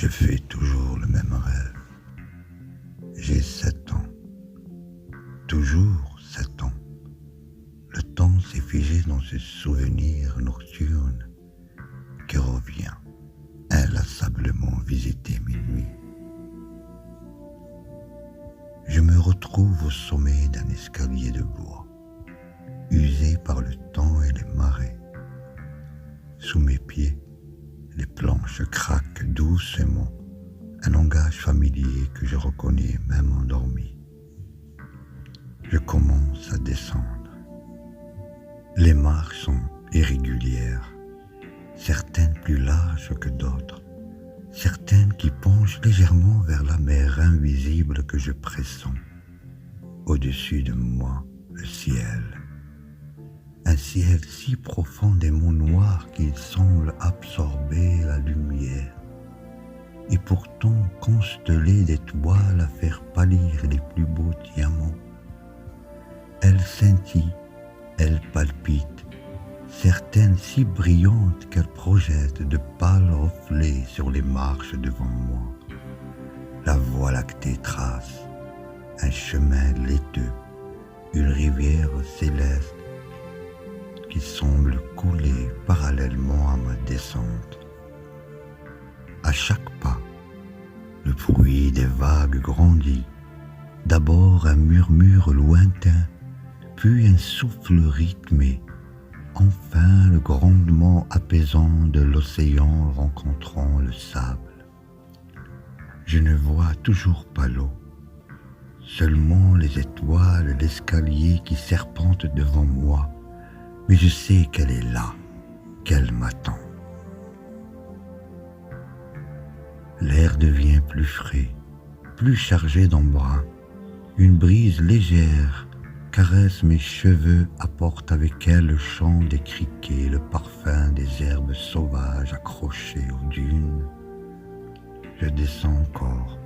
Je fais toujours le même rêve. J'ai 7 ans. Toujours 7 ans. Le temps s'est figé dans ce souvenir nocturne qui revient inlassablement visiter mes nuits. Je me retrouve au sommet d'un escalier de bois, usé par le temps et les marées. Sous mes pieds, les planches craquent doucement, un langage familier que je reconnais même endormi. Je commence à descendre. Les marches sont irrégulières, certaines plus larges que d'autres, certaines qui penchent légèrement vers la mer invisible que je pressens. Au-dessus de moi, le ciel. Un ciel si profondément noir qu'il semble absorber la lumière, et pourtant constellé d'étoiles à faire pâlir les plus beaux diamants. Elles scintillent, elles palpitent, certaines si brillantes qu'elles projettent de pâles reflets sur les marches devant moi. La voie lactée trace un chemin laiteux, une rivière céleste qui semble couler parallèlement à ma descente. À chaque pas, le bruit des vagues grandit, d'abord un murmure lointain, puis un souffle rythmé, enfin le grondement apaisant de l'océan rencontrant le sable. Je ne vois toujours pas l'eau, seulement les étoiles et l'escalier qui serpentent devant moi, mais je sais qu'elle est là, qu'elle m'attend. L'air devient plus frais, plus chargé d'embrun. Une brise légère caresse mes cheveux, apporte avec elle le chant des criquets, le parfum des herbes sauvages accrochées aux dunes. Je descends encore,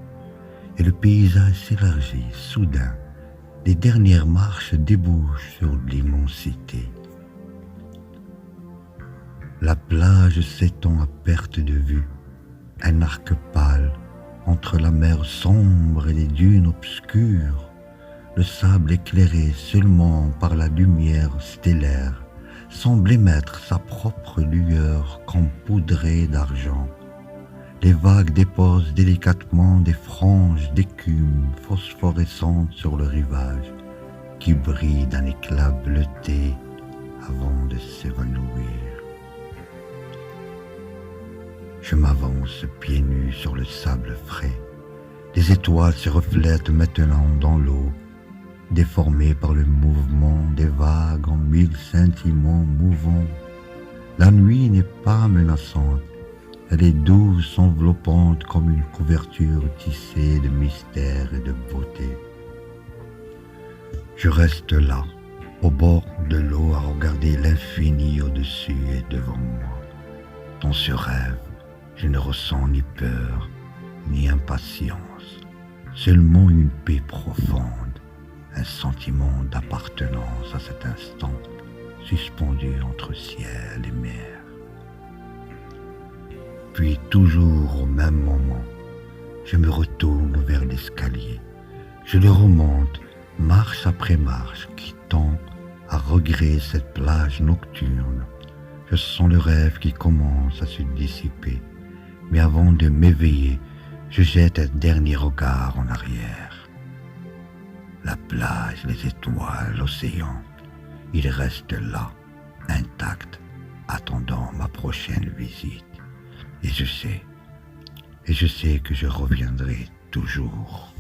et le paysage s'élargit soudain. Les dernières marches débouchent sur l'immensité. La plage s'étend à perte de vue, un arc pâle entre la mer sombre et les dunes obscures. Le sable éclairé seulement par la lumière stellaire semble émettre sa propre lueur qu'empoudrée d'argent. Les vagues déposent délicatement des franges d'écume phosphorescentes sur le rivage, qui brille d'un éclat bleuté avant de s'évanouir. Je m'avance pieds nus sur le sable frais. Les étoiles se reflètent maintenant dans l'eau, déformées par le mouvement des vagues en 1000 scintillements mouvants. La nuit n'est pas menaçante, elle est douce, enveloppante comme une couverture tissée de mystère et de beauté. Je reste là, au bord de l'eau, à regarder l'infini au-dessus et devant moi. Dans ce rêve, je ne ressens ni peur, ni impatience, seulement une paix profonde, un sentiment d'appartenance à cet instant suspendu entre ciel et mer. Puis toujours au même moment, je me retourne vers l'escalier. Je le remonte, marche après marche, quittant à regret cette plage nocturne. Je sens le rêve qui commence à se dissiper, mais avant de m'éveiller, je jette un dernier regard en arrière. La plage, les étoiles, l'océan, ils restent là, intacts, attendant ma prochaine visite. Et je sais que je reviendrai toujours.